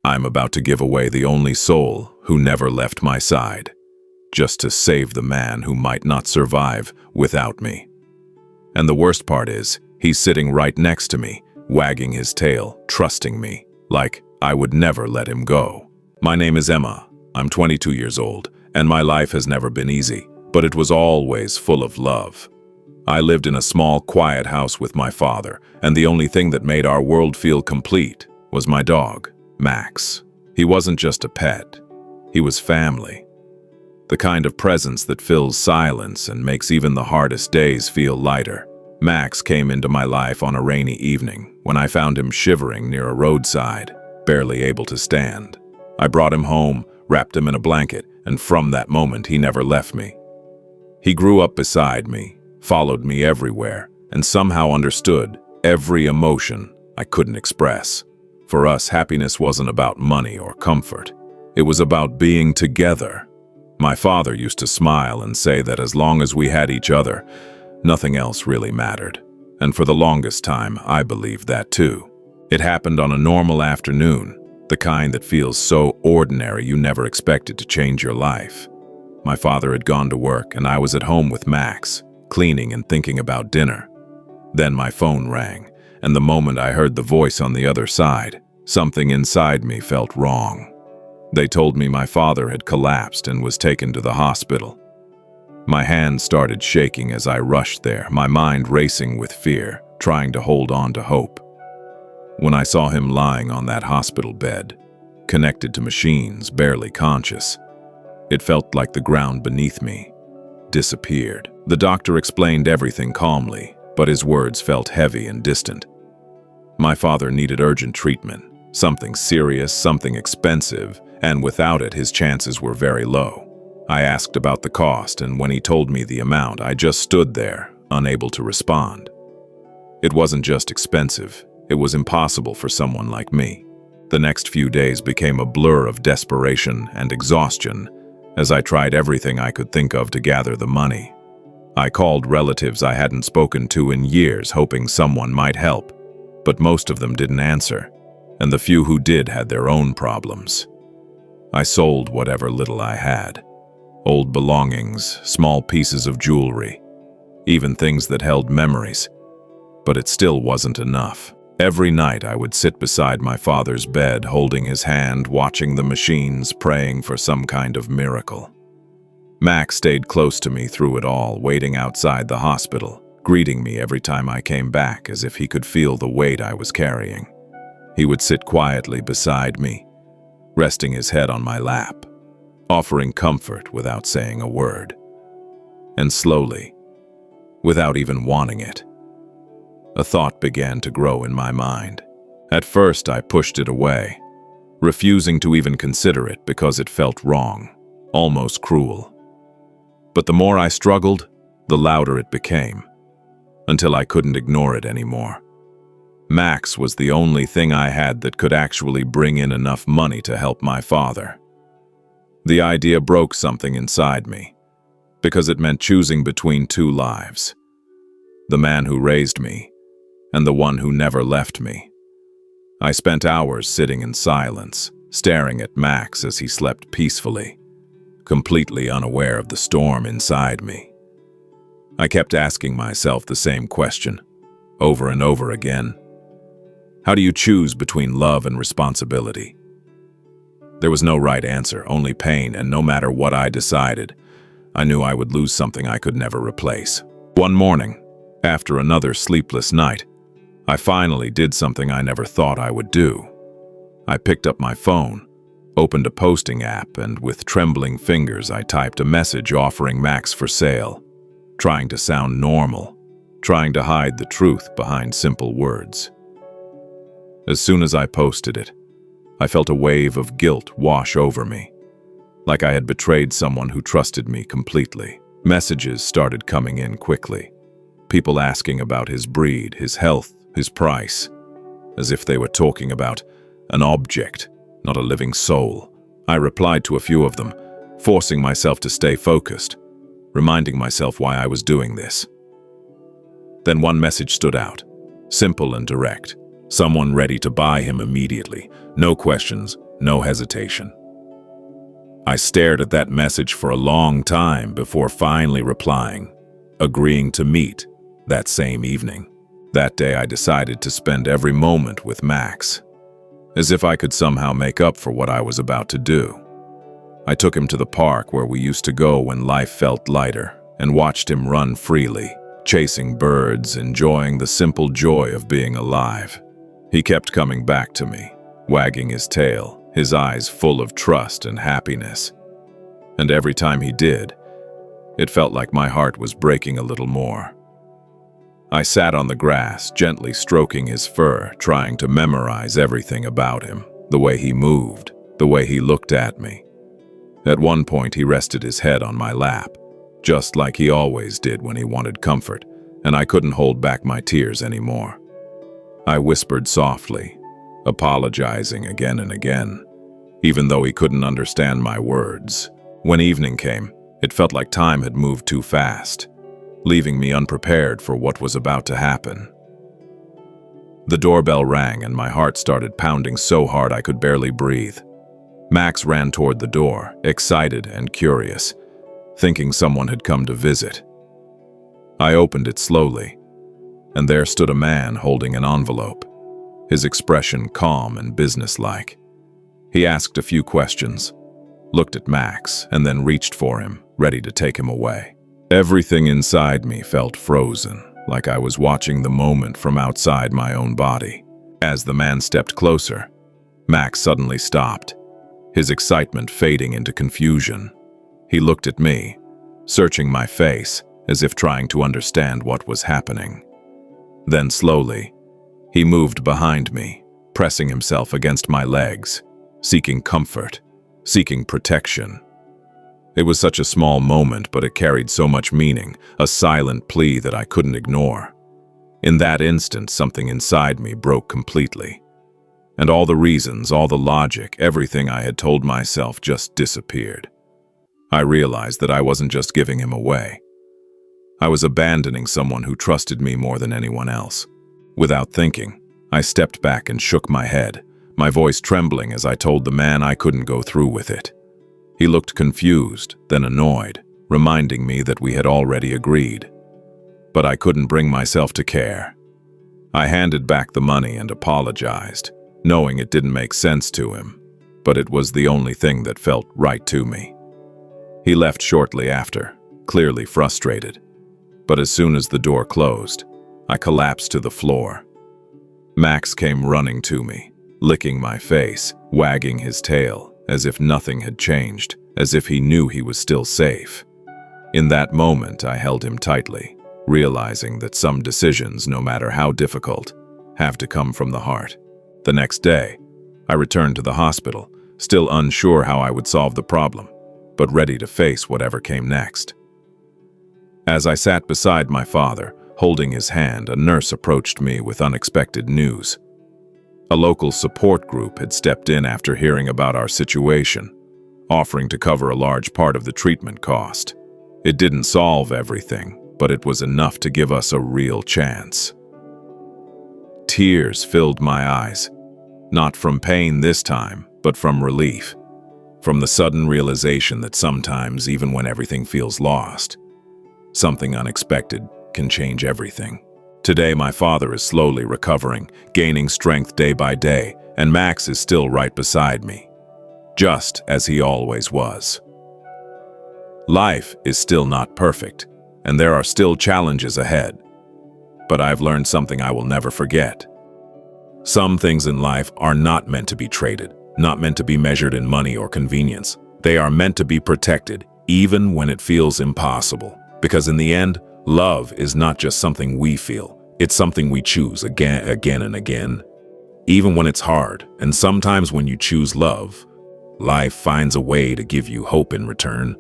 I'm about to give away the only soul who never left my side, just to save the man who might not survive without me. And the worst part is, he's sitting right next to me, wagging his tail, trusting me, like I would never let him go. My name is Emma. I'm 22 years old, and my life has never been easy, but it was always full of love. I lived in a small, quiet house with my father, and the only thing that made our world feel complete was my dog, Max. He wasn't just a pet. He was family. The kind of presence that fills silence and makes even the hardest days feel lighter. Max came into my life on a rainy evening when I found him shivering near a roadside, barely able to stand. I brought him home, wrapped him in a blanket, and from that moment he never left me. He grew up beside me, followed me everywhere, and somehow understood every emotion I couldn't express. For us, happiness wasn't about money or comfort. It was about being together. My father used to smile and say that as long as we had each other, nothing else really mattered. And for the longest time, I believed that too. It happened on a normal afternoon, the kind that feels so ordinary you never expect it to change your life. My father had gone to work and I was at home with Max, cleaning and thinking about dinner. Then my phone rang, and the moment I heard the voice on the other side, something inside me felt wrong. They told me my father had collapsed and was taken to the hospital. My hands started shaking as I rushed there, my mind racing with fear, trying to hold on to hope. When I saw him lying on that hospital bed, connected to machines, barely conscious, it felt like the ground beneath me disappeared. The doctor explained everything calmly, but his words felt heavy and distant. My father needed urgent treatment, something serious, something expensive, and without it, his chances were very low. I asked about the cost, and when he told me the amount, I just stood there, unable to respond. It wasn't just expensive, it was impossible for someone like me. The next few days became a blur of desperation and exhaustion as I tried everything I could think of to gather the money. I called relatives I hadn't spoken to in years, hoping someone might help, but most of them didn't answer, and the few who did had their own problems. I sold whatever little I had. Old belongings, small pieces of jewelry, even things that held memories. But it still wasn't enough. Every night I would sit beside my father's bed, holding his hand, watching the machines, praying for some kind of miracle. Max stayed close to me through it all, waiting outside the hospital, greeting me every time I came back as if he could feel the weight I was carrying. He would sit quietly beside me, resting his head on my lap, offering comfort without saying a word. And slowly, without even wanting it, a thought began to grow in my mind. At first, I pushed it away, refusing to even consider it because it felt wrong, almost cruel. But the more I struggled, the louder it became, until I couldn't ignore it anymore. Max was the only thing I had that could actually bring in enough money to help my father. The idea broke something inside me, because it meant choosing between two lives: the man who raised me and the one who never left me. I spent hours sitting in silence, staring at Max as he slept peacefully, completely unaware of the storm inside me. I kept asking myself the same question, over and over again. How do you choose between love and responsibility? There was no right answer, only pain, and no matter what I decided, I knew I would lose something I could never replace. One morning, after another sleepless night, I finally did something I never thought I would do. I picked up my phone, opened a posting app, and with trembling fingers I typed a message offering Max for sale, trying to sound normal, trying to hide the truth behind simple words. As soon as I posted it, I felt a wave of guilt wash over me, like I had betrayed someone who trusted me completely. Messages started coming in quickly, people asking about his breed, his health, his price, as if they were talking about an object, not a living soul. I replied to a few of them, forcing myself to stay focused, reminding myself why I was doing this. Then one message stood out, simple and direct. Someone ready to buy him immediately. No questions, no hesitation. I stared at that message for a long time before finally replying, agreeing to meet that same evening. That day I decided to spend every moment with Max, as if I could somehow make up for what I was about to do. I took him to the park where we used to go when life felt lighter, and watched him run freely, chasing birds, enjoying the simple joy of being alive. He kept coming back to me, wagging his tail, his eyes full of trust and happiness. And every time he did, it felt like my heart was breaking a little more. I sat on the grass, gently stroking his fur, trying to memorize everything about him, the way he moved, the way he looked at me. At one point, he rested his head on my lap, just like he always did when he wanted comfort, and I couldn't hold back my tears anymore. I whispered softly, apologizing again and again, even though he couldn't understand my words. When evening came, it felt like time had moved too fast, leaving me unprepared for what was about to happen. The doorbell rang and my heart started pounding so hard I could barely breathe. Max ran toward the door, excited and curious, thinking someone had come to visit. I opened it slowly, and there stood a man holding an envelope, his expression calm and businesslike. He asked a few questions, looked at Max, and then reached for him, ready to take him away. Everything inside me felt frozen, like I was watching the moment from outside my own body. As the man stepped closer, Max suddenly stopped, his excitement fading into confusion. He looked at me, searching my face, as if trying to understand what was happening. Then slowly, he moved behind me, pressing himself against my legs, seeking comfort, seeking protection. It was such a small moment, but it carried so much meaning, a silent plea that I couldn't ignore. In that instant, something inside me broke completely. And all the reasons, all the logic, everything I had told myself just disappeared. I realized that I wasn't just giving him away. I was abandoning someone who trusted me more than anyone else. Without thinking, I stepped back and shook my head, my voice trembling as I told the man I couldn't go through with it. He looked confused, then annoyed, reminding me that we had already agreed. But I couldn't bring myself to care. I handed back the money and apologized, knowing it didn't make sense to him, but it was the only thing that felt right to me. He left shortly after, clearly frustrated. But as soon as the door closed, I collapsed to the floor. Max came running to me, licking my face, wagging his tail, as if nothing had changed, as if he knew he was still safe. In that moment, I held him tightly, realizing that some decisions, no matter how difficult, have to come from the heart. The next day, I returned to the hospital, still unsure how I would solve the problem, but ready to face whatever came next. As I sat beside my father, holding his hand, a nurse approached me with unexpected news. A local support group had stepped in after hearing about our situation, offering to cover a large part of the treatment cost. It didn't solve everything, but it was enough to give us a real chance. Tears filled my eyes, not from pain this time, but from relief, from the sudden realization that sometimes, even when everything feels lost, something unexpected can change everything. Today, my father is slowly recovering, gaining strength day by day, and Max is still right beside me, just as he always was. Life is still not perfect, and there are still challenges ahead. But I've learned something I will never forget. Some things in life are not meant to be traded, not meant to be measured in money or convenience. They are meant to be protected, even when it feels impossible. Because in the end, love is not just something we feel, it's something we choose again and again, even when it's hard. And sometimes when you choose love, life finds a way to give you hope in return.